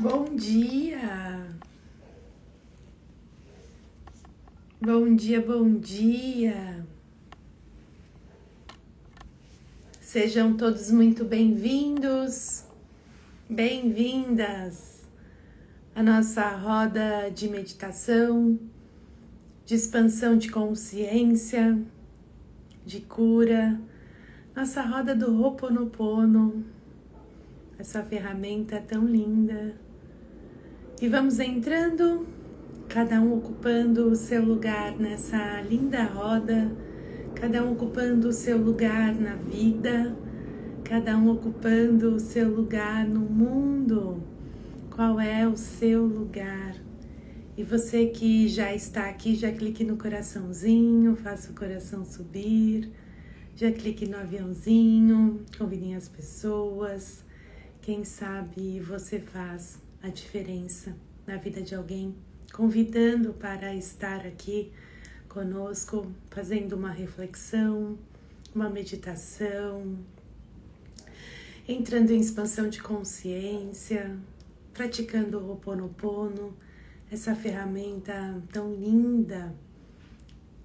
Bom dia! Bom dia, bom dia! Sejam todos muito bem-vindos, bem-vindas à nossa roda de meditação, de expansão de consciência, de cura, nossa roda do Ho'oponopono, essa ferramenta tão linda. E vamos entrando, cada um ocupando o seu lugar nessa linda roda, cada um ocupando o seu lugar na vida, cada um ocupando o seu lugar no mundo. Qual é o seu lugar? E você que já está aqui, já clique no coraçãozinho, faça o coração subir, já clique no aviãozinho, convidem as pessoas. Quem sabe você faz a diferença na vida de alguém, convidando para estar aqui conosco, fazendo uma reflexão, uma meditação, entrando em expansão de consciência, praticando o Ho'oponopono, essa ferramenta tão linda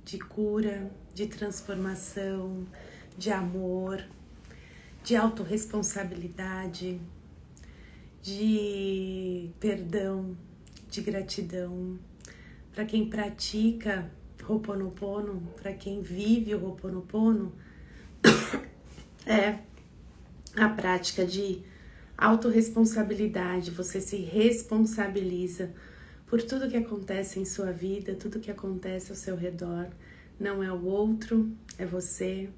de cura, de transformação, de amor, de autorresponsabilidade, de perdão, de gratidão. Para quem pratica Ho'oponopono, para quem vive o Ho'oponopono, é a prática de autorresponsabilidade. Você se responsabiliza por tudo que acontece em sua vida, tudo que acontece ao seu redor. Não é o outro, é você.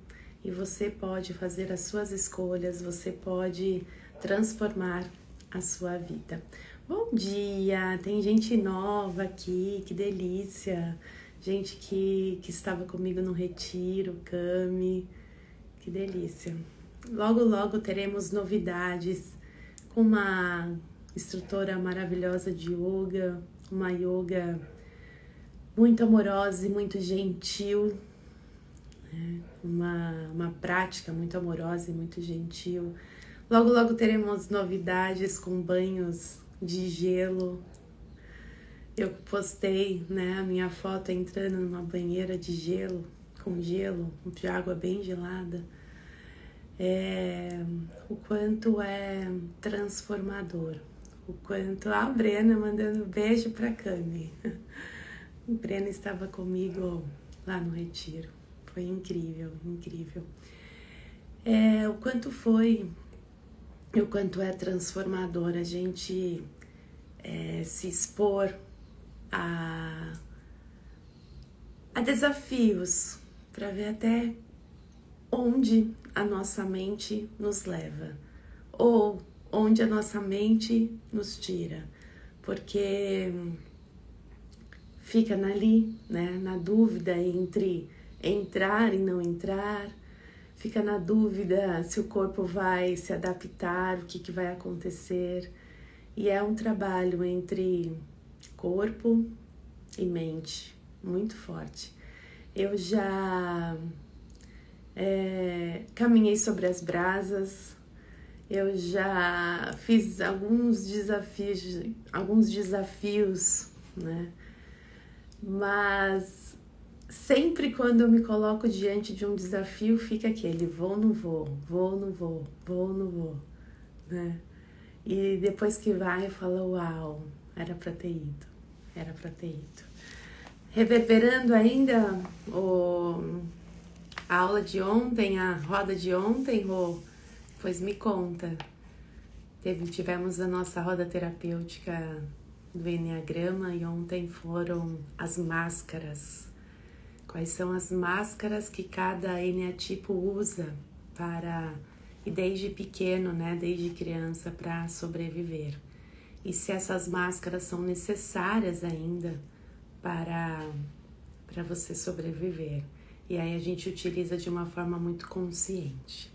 E você pode fazer as suas escolhas, você pode transformar a sua vida. Bom dia! Tem gente nova aqui, que delícia! Gente que estava comigo no retiro, Cami, que delícia! Logo teremos novidades com uma instrutora maravilhosa de yoga, uma yoga muito amorosa e muito gentil, uma prática muito amorosa e muito gentil. Logo teremos novidades com banhos de gelo. Eu postei, a minha foto entrando numa banheira de gelo, com gelo, de água bem gelada. O quanto é transformador. O quanto... a Brena mandando beijo pra Cami. A Brena estava comigo lá no retiro. Foi incrível, incrível. O quanto é transformador a gente se expor a desafios para ver até onde a nossa mente nos leva ou onde a nossa mente nos tira, porque fica ali, na dúvida entre entrar e não entrar, fica na dúvida se o corpo vai se adaptar, o que vai acontecer. E é um trabalho entre corpo e mente, muito forte. Eu já caminhei sobre as brasas, eu já fiz alguns desafios, Mas sempre quando eu me coloco diante de um desafio, fica aquele vou, não vou, vou, não vou, vou, não vou, E depois que vai, eu falo, uau, era pra ter ido. Reverberando ainda a aula de ontem, a roda de ontem, pois me conta. Tivemos a nossa roda terapêutica do Enneagrama e ontem foram as máscaras. Quais são as máscaras que cada eneatipo usa e desde pequeno, desde criança, para sobreviver. E se essas máscaras são necessárias ainda para você sobreviver. E aí a gente utiliza de uma forma muito consciente.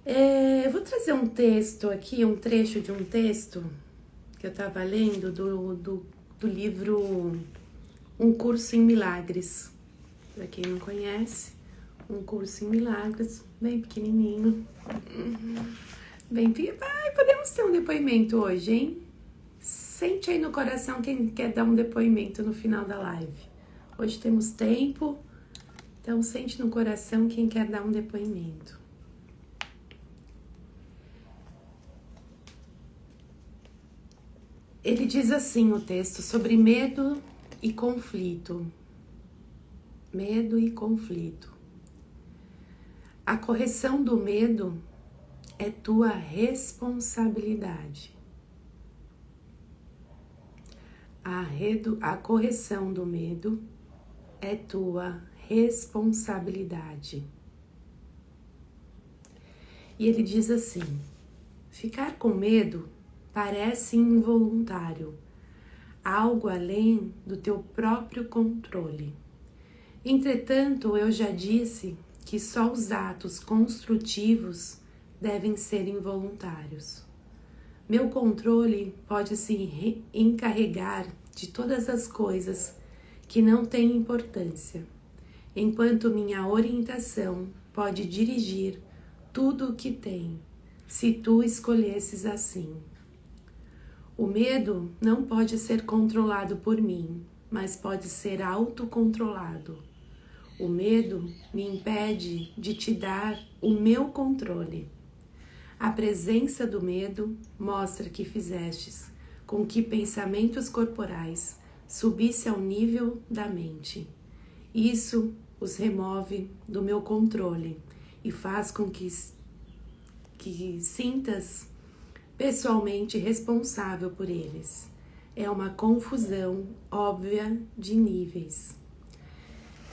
Eu vou trazer um texto aqui, um trecho de um texto que eu estava lendo do livro Um Curso em Milagres. Para quem não conhece, Um Curso em Milagres, bem pequenininho. Vai, podemos ter um depoimento hoje, hein? Sente aí no coração quem quer dar um depoimento no final da live. Hoje temos tempo, então sente no coração quem quer dar um depoimento. Ele diz assim o texto sobre medo e conflito. Medo e conflito. A correção do medo é tua responsabilidade. A correção do medo é tua responsabilidade. E ele diz assim: ficar com medo parece involuntário, algo além do teu próprio controle. Entretanto, eu já disse que só os atos construtivos devem ser involuntários. Meu controle pode se encarregar de todas as coisas que não têm importância, enquanto minha orientação pode dirigir tudo o que tem, se tu escolhesses assim. O medo não pode ser controlado por mim, mas pode ser autocontrolado. O medo me impede de te dar o meu controle. A presença do medo mostra que fizestes com que pensamentos corporais subissem ao nível da mente. Isso os remove do meu controle e faz com que sintas pessoalmente responsável por eles. É uma confusão óbvia de níveis.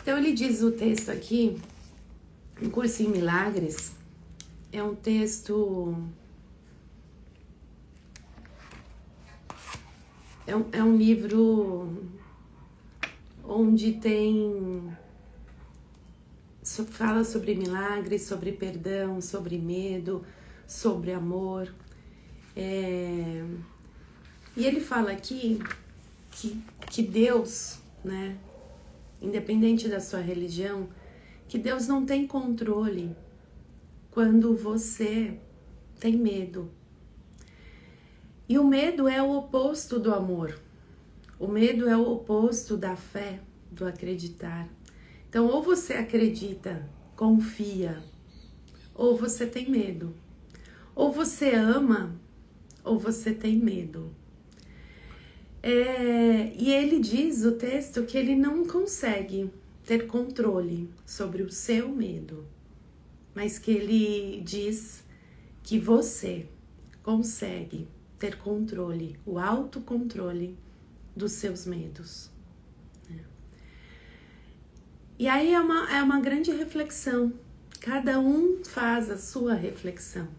Então ele diz o texto aqui, em Curso em Milagres, é um texto, é um livro onde fala sobre milagres, sobre perdão, sobre medo, sobre amor. E ele fala aqui que Deus, né, independente da sua religião, que Deus não tem controle quando você tem medo. E o medo é o oposto do amor. O medo é o oposto da fé, do acreditar. Então, ou você acredita, confia, ou você tem medo. Ou você ama, ou você tem medo. E ele diz, o texto, que ele não consegue ter controle sobre o seu medo, mas que ele diz que você consegue ter controle, o autocontrole dos seus medos. E aí é uma grande reflexão. Cada um faz a sua reflexão.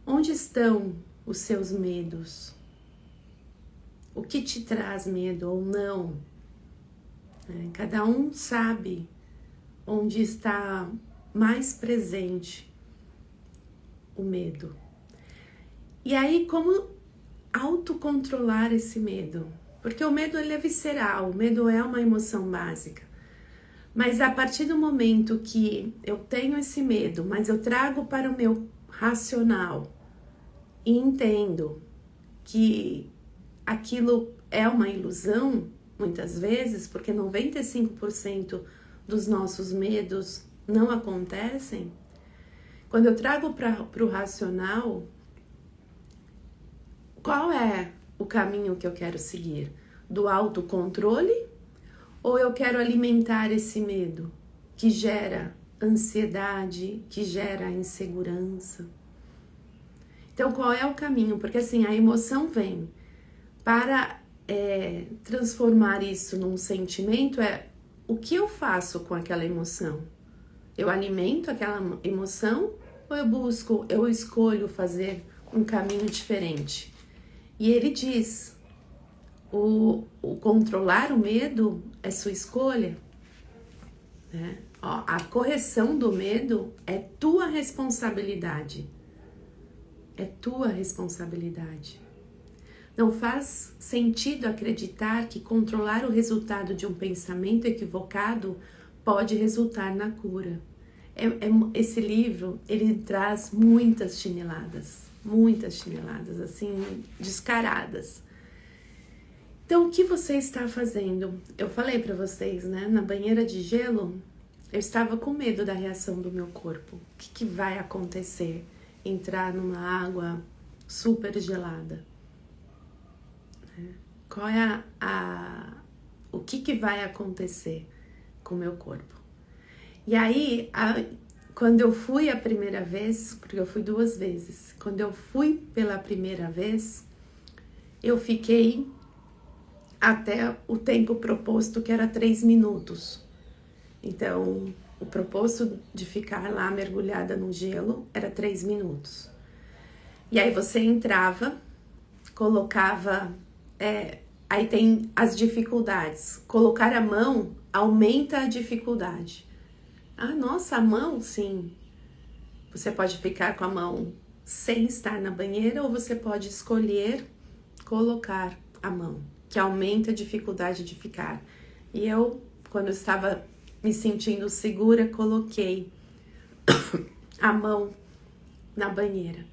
Onde estão os seus medos? O que te traz medo ou não? Cada um sabe onde está mais presente o medo. E aí, como autocontrolar esse medo? Porque o medo ele é visceral, o medo é uma emoção básica. Mas a partir do momento que eu tenho esse medo, mas eu trago para o meu racional e entendo que aquilo é uma ilusão, muitas vezes, porque 95% dos nossos medos não acontecem. Quando eu trago para o racional, qual é o caminho que eu quero seguir? Do autocontrole? Ou eu quero alimentar esse medo que gera ansiedade, que gera insegurança? Então, qual é o caminho? Porque assim, a emoção vem. Para transformar isso num sentimento, o que eu faço com aquela emoção? Eu alimento aquela emoção ou eu escolho fazer um caminho diferente? E ele diz, o controlar o medo é sua escolha. Né? A correção do medo é tua responsabilidade. É tua responsabilidade. Não faz sentido acreditar que controlar o resultado de um pensamento equivocado pode resultar na cura. Esse livro, ele traz muitas chineladas. muitas chineladas, assim, descaradas. Então, o que você está fazendo? Eu falei para vocês, né? Na banheira de gelo, eu estava com medo da reação do meu corpo. O que vai acontecer? Entrar numa água super gelada. Qual é o que vai acontecer com o meu corpo? E aí, quando eu fui a primeira vez, porque eu fui 2 vezes, quando eu fui pela primeira vez, eu fiquei até o tempo proposto, que era 3 minutos. Então, o proposto de ficar lá mergulhada no gelo era 3 minutos. E aí você entrava, colocava... aí tem as dificuldades. Colocar a mão aumenta a dificuldade. Ah, nossa, a mão, sim. Você pode ficar com a mão sem estar na banheira ou você pode escolher colocar a mão, que aumenta a dificuldade de ficar. E eu, quando eu estava me sentindo segura, coloquei a mão na banheira.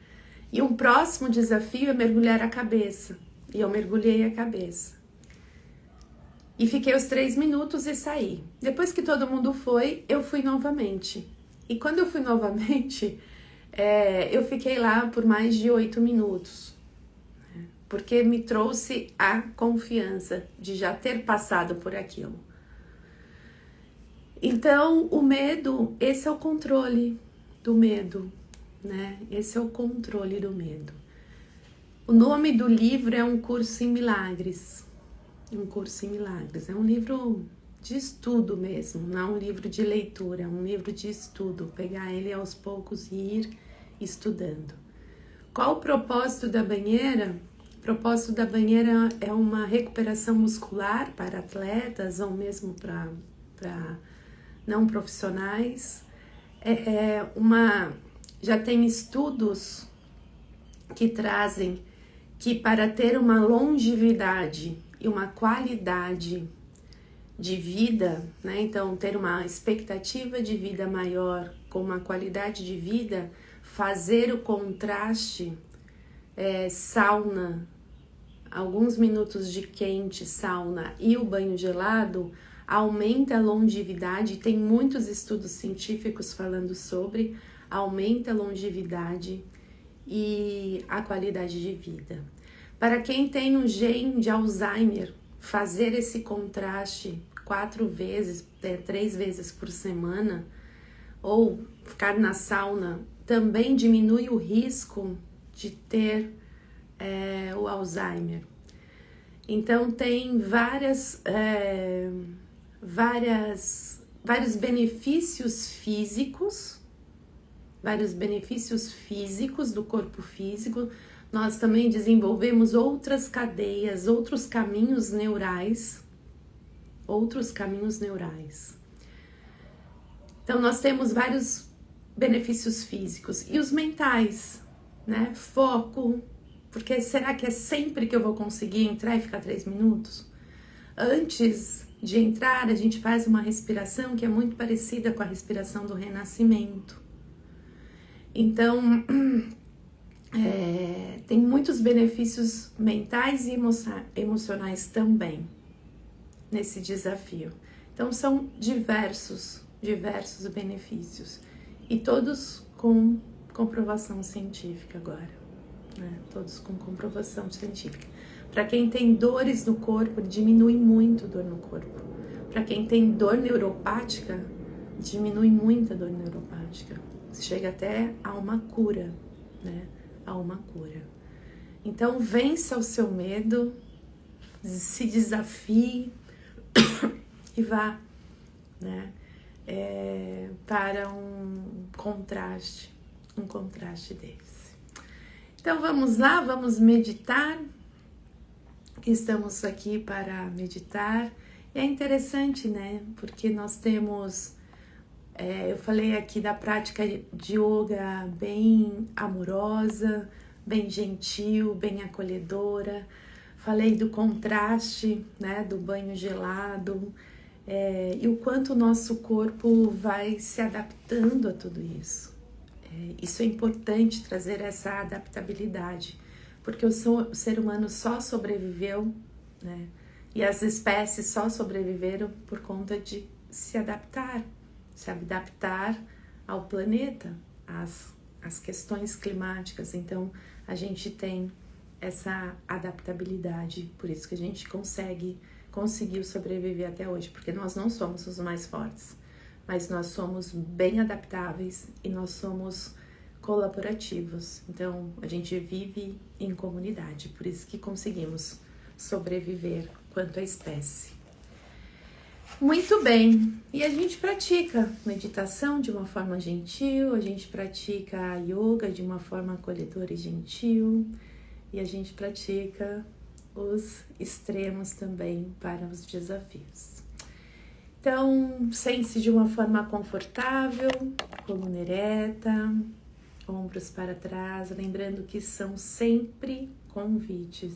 E um próximo desafio é mergulhar a cabeça. E eu mergulhei a cabeça. E fiquei os 3 minutos e saí. Depois que todo mundo foi, eu fui novamente. E quando eu fui novamente, eu fiquei lá por mais de 8 minutos. Porque me trouxe a confiança de já ter passado por aquilo. Então, o medo, esse é o controle do medo, né? Esse é o controle do medo. O nome do livro é Um Curso em Milagres. Um Curso em Milagres. É um livro de estudo mesmo, não é um livro de leitura, é um livro de estudo. Pegar ele aos poucos e ir estudando. Qual o propósito da banheira? O propósito da banheira é uma recuperação muscular para atletas ou mesmo para não profissionais. Já tem estudos que trazem que para ter uma longevidade e uma qualidade de vida, né? Então ter uma expectativa de vida maior com uma qualidade de vida, fazer o contraste sauna, alguns minutos de quente, sauna e o banho gelado, aumenta a longevidade. Tem muitos estudos científicos falando sobre, aumenta a longevidade e a qualidade de vida. Para quem tem um gene de Alzheimer, fazer esse contraste 4 vezes, 3 vezes por semana, ou ficar na sauna, também diminui o risco de ter o Alzheimer. Então tem vários benefícios físicos do corpo físico. Nós também desenvolvemos outras cadeias, outros caminhos neurais. Então nós temos vários benefícios físicos e os mentais, né? Foco, porque será que é sempre que eu vou conseguir entrar e ficar 3 minutos? Antes de entrar, a gente faz uma respiração que é muito parecida com a respiração do renascimento. Então, tem muitos benefícios mentais e emocionais também nesse desafio. Então, são diversos benefícios e todos com comprovação científica agora, né? Todos com comprovação científica. Para quem tem dores no corpo, diminui muito a dor no corpo. Para quem tem dor neuropática, diminui muito a dor neuropática. Chega até a uma cura, né? A uma cura. Então, vença o seu medo, se desafie e vá, né? Para um contraste desse. Então, vamos lá, vamos meditar. Estamos aqui para meditar. E é interessante, né? Porque nós temos... eu falei aqui da prática de yoga bem amorosa, bem gentil, bem acolhedora. Falei do contraste, né, do banho gelado, e o quanto o nosso corpo vai se adaptando a tudo isso. Isso é importante, trazer essa adaptabilidade, porque o ser humano só sobreviveu, né? E as espécies só sobreviveram por conta de se adaptar ao planeta, às questões climáticas. Então, a gente tem essa adaptabilidade, por isso que a gente conseguiu sobreviver até hoje, porque nós não somos os mais fortes, mas nós somos bem adaptáveis e nós somos colaborativos. Então, a gente vive em comunidade, por isso que conseguimos sobreviver quanto à espécie. Muito bem, e a gente pratica meditação de uma forma gentil, a gente pratica yoga de uma forma acolhedora e gentil, e a gente pratica os extremos também para os desafios. Então, sente-se de uma forma confortável, coluna ereta, ombros para trás, lembrando que são sempre convites.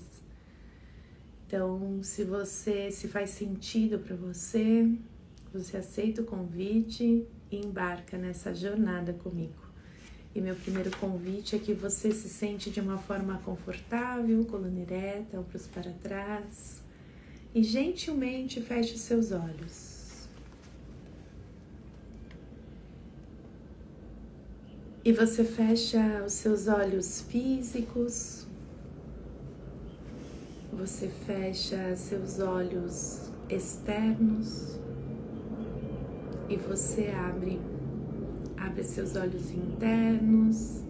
Então, se faz sentido para você, você aceita o convite e embarca nessa jornada comigo. E meu primeiro convite é que você se sente de uma forma confortável, coluna ereta, ombros para trás, e gentilmente feche os seus olhos. E você fecha os seus olhos físicos, você fecha seus olhos externos e você abre seus olhos internos,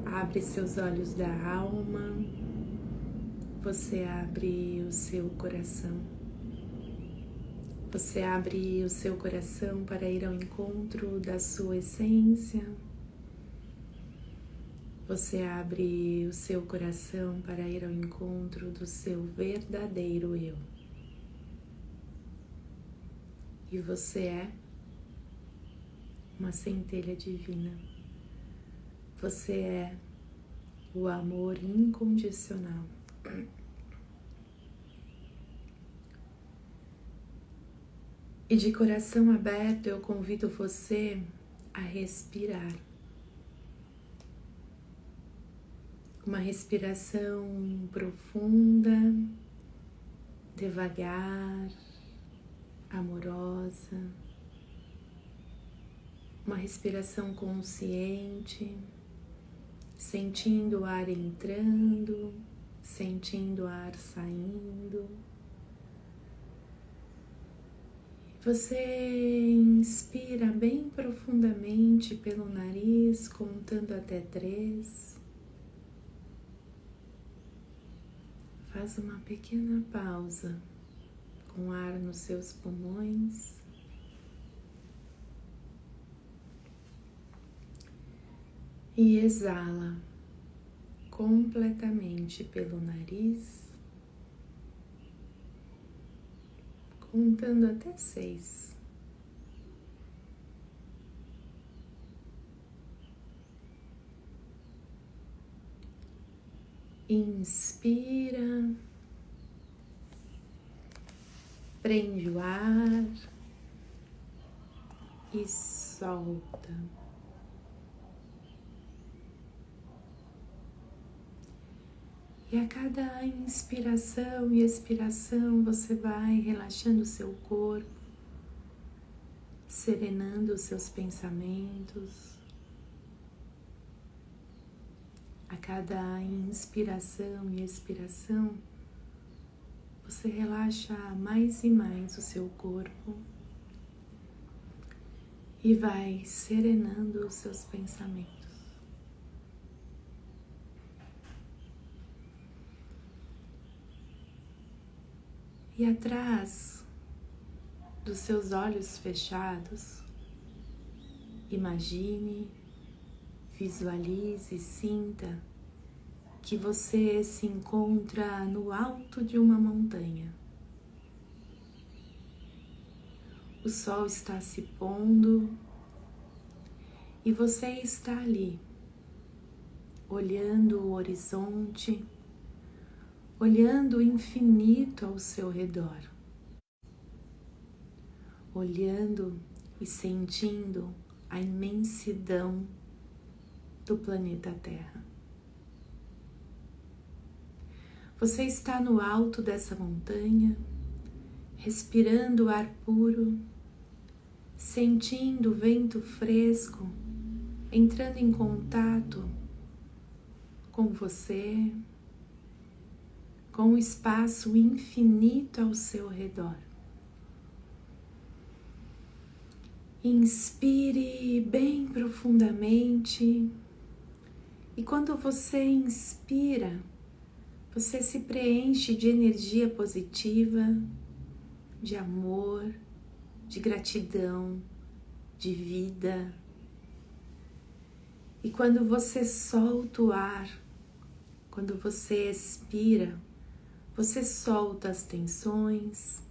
abre seus olhos da alma, você abre o seu coração. Você abre o seu coração para ir ao encontro da sua essência. Você abre o seu coração para ir ao encontro do seu verdadeiro eu. E você é uma centelha divina. Você é o amor incondicional. E de coração aberto eu convido você a respirar. Uma respiração profunda, devagar, amorosa. Uma respiração consciente, sentindo o ar entrando, sentindo o ar saindo. Você inspira bem profundamente pelo nariz, contando até 3. Faz uma pequena pausa com ar nos seus pulmões. E exala completamente pelo nariz, contando até 6. Inspira, prende o ar e solta. E a cada inspiração e expiração você vai relaxando o seu corpo, serenando os seus pensamentos. A cada inspiração e expiração, você relaxa mais e mais o seu corpo e vai serenando os seus pensamentos. E atrás dos seus olhos fechados, imagine, visualize, sinta que você se encontra no alto de uma montanha. O sol está se pondo e você está ali, olhando o horizonte, olhando o infinito ao seu redor, olhando e sentindo a imensidão do planeta Terra. Você está no alto dessa montanha, respirando o ar puro, sentindo o vento fresco, entrando em contato com você, com o espaço infinito ao seu redor. Inspire bem profundamente e quando você inspira, você se preenche de energia positiva, de amor, de gratidão, de vida. E quando você solta o ar, quando você expira, você solta as tensões,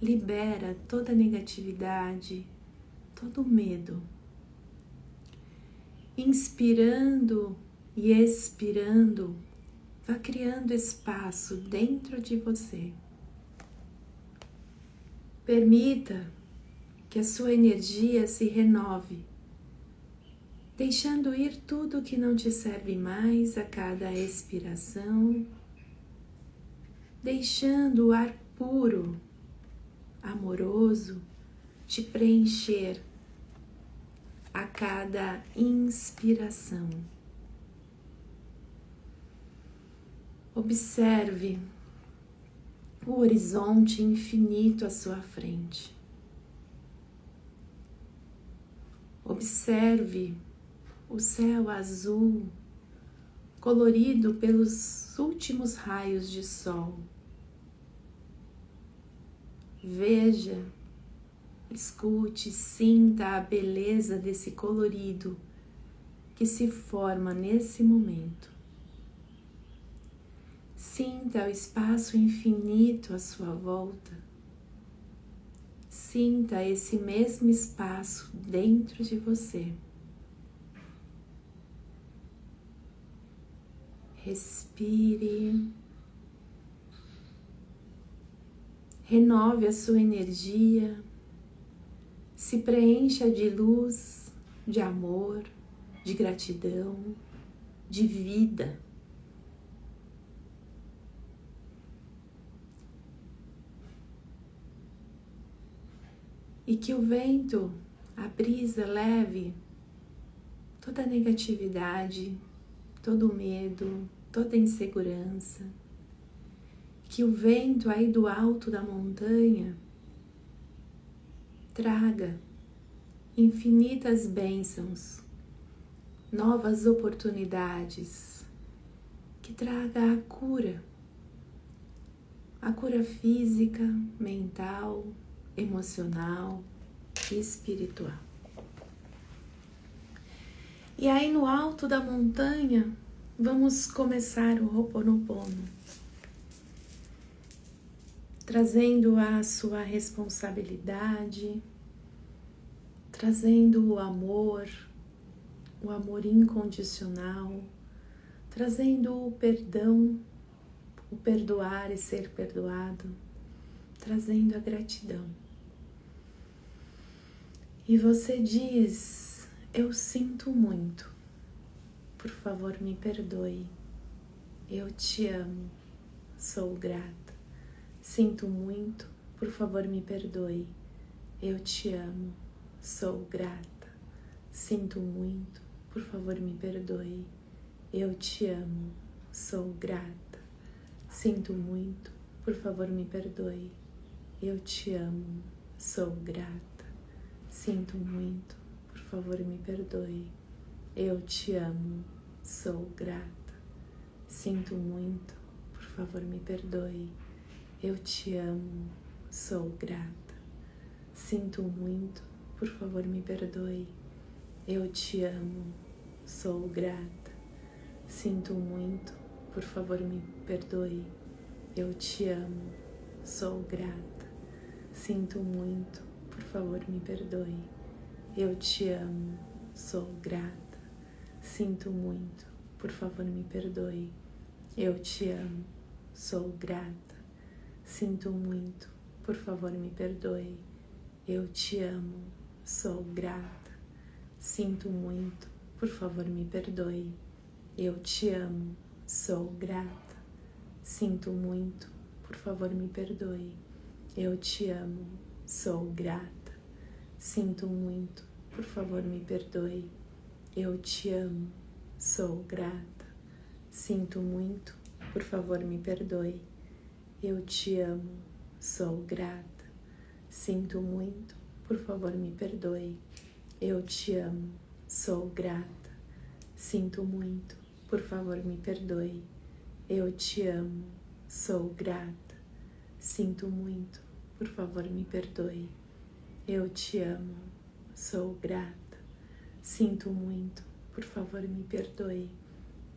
libera toda a negatividade, todo o medo. Inspirando e expirando, vá criando espaço dentro de você. Permita que a sua energia se renove, deixando ir tudo que não te serve mais a cada expiração, deixando o ar puro, amoroso, te preencher a cada inspiração. Observe o horizonte infinito à sua frente. Observe o céu azul, colorido pelos últimos raios de sol. Veja, escute, sinta a beleza desse colorido que se forma nesse momento. Sinta o espaço infinito à sua volta. Sinta esse mesmo espaço dentro de você. Respire. Renove a sua energia. Se preencha de luz, de amor, de gratidão, de vida. E que o vento, a brisa leve toda a negatividade, todo o medo, toda a insegurança. Que o vento aí do alto da montanha traga infinitas bênçãos, novas oportunidades, que traga a cura física, mental, emocional e espiritual. E aí no alto da montanha, vamos começar o Ho'oponopono, trazendo a sua responsabilidade, trazendo o amor incondicional, trazendo o perdão, o perdoar e ser perdoado, trazendo a gratidão. E você diz: eu sinto muito, por favor me perdoe, eu te amo, sou grata. Sinto muito, por favor me perdoe, eu te amo, sou grata. Sinto muito, por favor me perdoe, eu te amo, sou grata. Sinto muito, por favor me perdoe, eu te amo, sou grata. Sinto muito, por favor me perdoe, eu te amo, sou grata. Sinto muito, por favor me perdoe, eu te amo, sou grata. Sinto muito, por favor me perdoe, eu te amo, sou grata. Sinto muito, por favor me perdoe, eu te amo, sou grata. Sinto muito, por favor me perdoe, eu te amo, sou grata. Sinto muito, por favor me perdoe, eu te amo, sou grata. Sinto muito, por favor me perdoe, eu te amo, sou grata. Sinto muito, por favor me perdoe. Eu te amo, sou grata. Sinto muito, por favor me perdoe. Eu te amo, sou grata. Sinto muito, por favor me perdoe. Eu te amo, sou grata. Sinto muito, por favor me perdoe. Eu te amo, sou grata. Sinto muito, por favor me perdoe. Eu te amo, sou grata. Sinto muito, por favor me perdoe. Eu te amo, sou grata. Sinto muito, por favor me perdoe.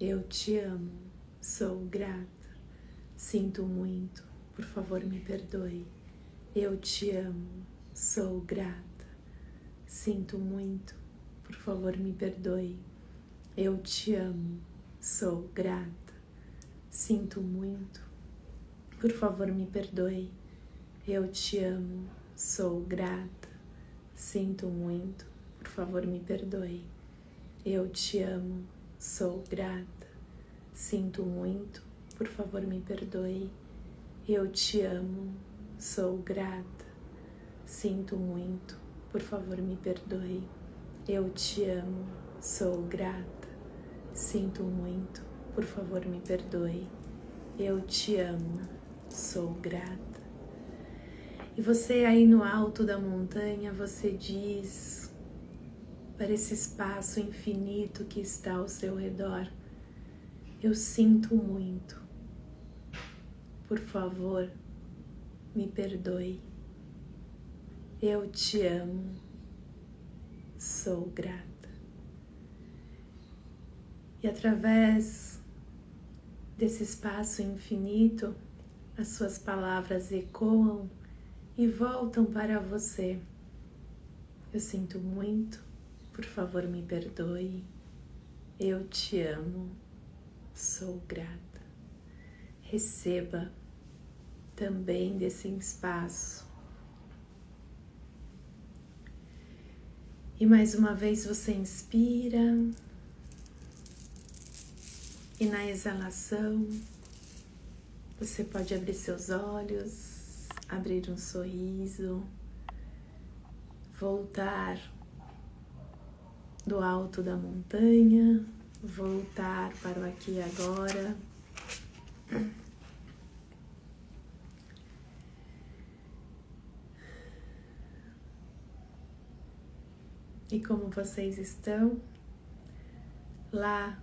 Eu te amo, sou grata. Sinto muito, por favor me perdoe. Eu te amo, sou grata. Sinto muito, por favor me perdoe. Eu te amo, sou grata. Sinto muito, por favor me perdoe. Eu te amo, sou grata. Sinto muito, por favor me perdoe. Eu te amo, sou grata. Sinto muito, por favor me perdoe. Eu te amo, sou grata. Sinto muito, por favor me perdoe. Eu te amo, sou grata. Sinto muito, por favor me perdoe. Eu te amo, sou grata. Sinto muito, por favor me perdoe. Eu te amo, sou grata. E você aí no alto da montanha, você diz para esse espaço infinito que está ao seu redor: eu sinto muito. Por favor, me perdoe. Eu te amo, sou grata. E através desse espaço infinito, as suas palavras ecoam e voltam para você. Eu sinto muito, por favor me perdoe. Eu te amo, sou grata. Receba também desse espaço. E mais uma vez você inspira. E na exalação, você pode abrir seus olhos, abrir um sorriso, voltar do alto da montanha, voltar para o aqui e agora. E como vocês estão lá,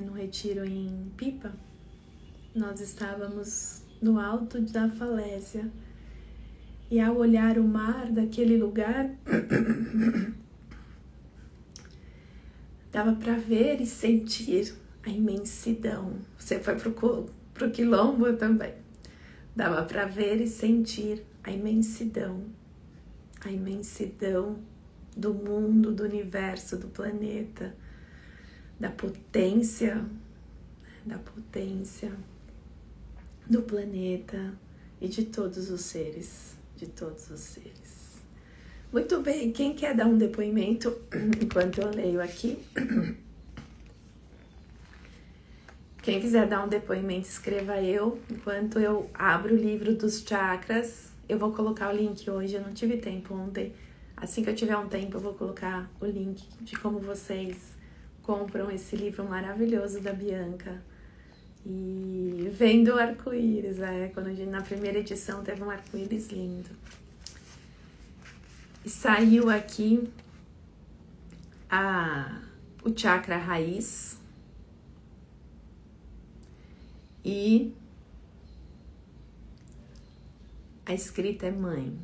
no retiro em Pipa, nós estávamos no alto da falésia e ao olhar o mar daquele lugar, dava para ver e sentir a imensidão. Você foi pro quilombo também. Dava para ver e sentir a imensidão do mundo, do universo, do planeta, da potência do planeta e de todos os seres, Muito bem, quem quer dar um depoimento enquanto eu leio aqui? Quem quiser dar um depoimento, escreva eu, enquanto eu abro o livro dos chakras. Eu vou colocar o link hoje, eu não tive tempo ontem. Assim que eu tiver um tempo, eu vou colocar o link de como vocês compram esse livro maravilhoso da Bianca. E vendo o arco-íris, quando na primeira edição teve um arco-íris lindo. E saiu aqui o chakra raiz e a escrita é mãe.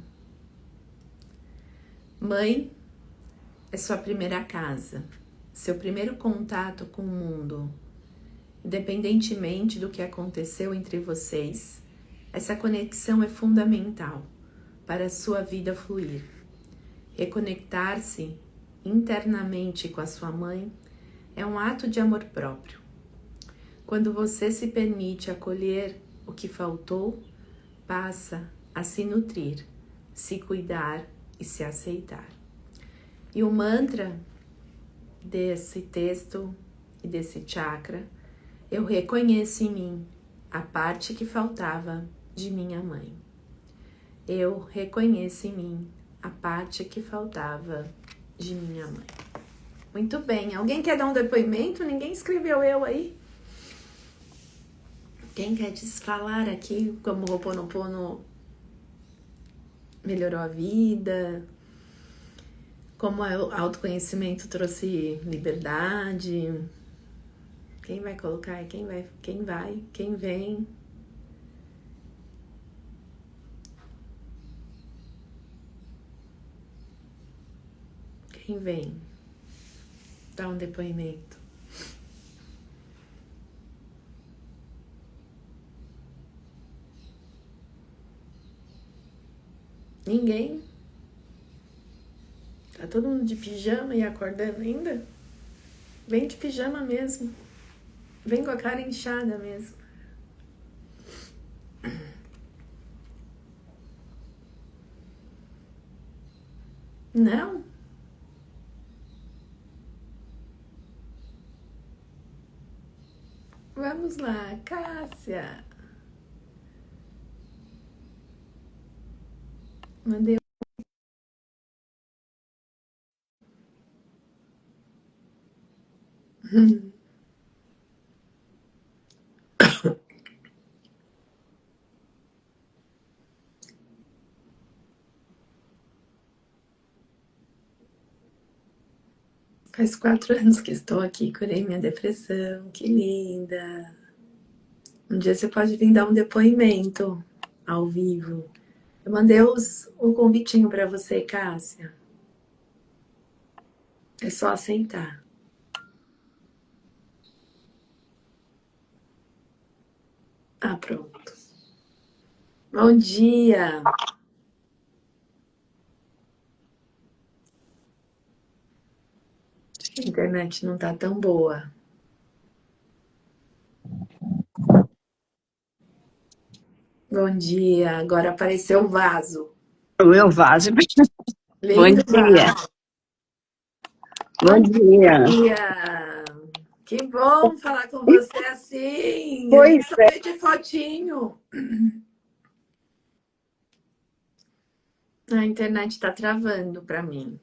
Mãe é sua primeira casa, seu primeiro contato com o mundo. Independentemente do que aconteceu entre vocês, essa conexão é fundamental para a sua vida fluir. Reconectar-se internamente com a sua mãe é um ato de amor próprio. Quando você se permite acolher o que faltou, passa a se nutrir, se cuidar e se aceitar. E o mantra desse texto e desse chakra, eu reconheço em mim a parte que faltava de minha mãe. Eu reconheço em mim a parte que faltava de minha mãe. Muito bem. Alguém quer dar um depoimento? Ninguém escreveu eu aí? Quem quer falar aqui como o Ho'oponopono melhorou a vida? Como o autoconhecimento trouxe liberdade? Quem vai colocar? Quem vem? Quem vem? Dá um depoimento. Ninguém? Tá todo mundo de pijama e acordando ainda? Vem de pijama mesmo. Vem com a cara inchada mesmo. Não? Vamos lá, Cássia. Mandei. Faz 4 anos que estou aqui, curei minha depressão, que linda. Um dia você pode vir dar um depoimento ao vivo. Eu mandei o convitinho para você, Cássia. É só aceitar. Ah, pronto. Bom dia. A internet não tá tão boa. Bom dia. Agora apareceu o vaso. O meu vaso. Bom Lindo dia. vaso. Bom dia. Dia. Que bom falar com você assim. Eu Pois quero é. ver de fotinho. A internet tá travando para mim.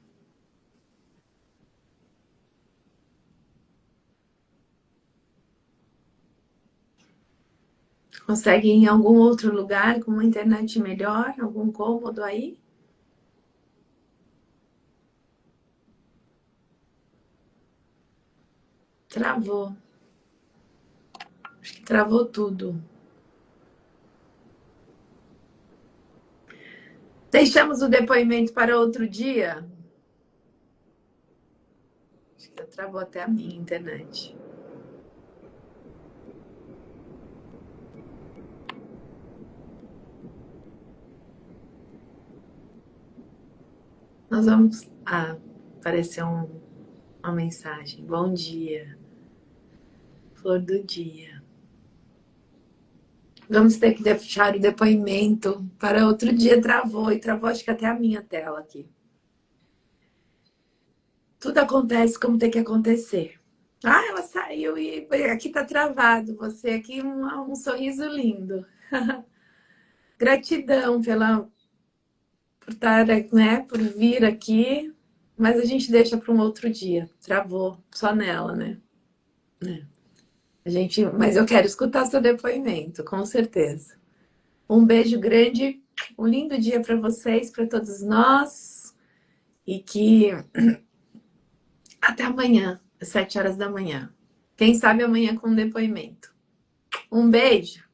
Consegue ir em algum outro lugar com uma internet melhor? Algum cômodo aí? Travou. Acho que travou tudo. Deixamos o depoimento para outro dia? Acho que travou até a minha internet. Nós vamos. Ah, apareceu uma mensagem. Bom dia. Flor do dia. Vamos ter que deixar o depoimento para outro dia. Travou e travou, acho que até a minha tela aqui. Tudo acontece como tem que acontecer. Ah, ela saiu e aqui tá travado. Você aqui, um sorriso lindo. Gratidão por estar, né, por vir aqui. Mas a gente deixa para um outro dia. Travou só nela, né? Mas eu quero escutar seu depoimento, com certeza. Um beijo grande, um lindo dia para vocês, para todos nós. E que até amanhã, às 7 horas da manhã. Quem sabe amanhã com um depoimento. Um beijo!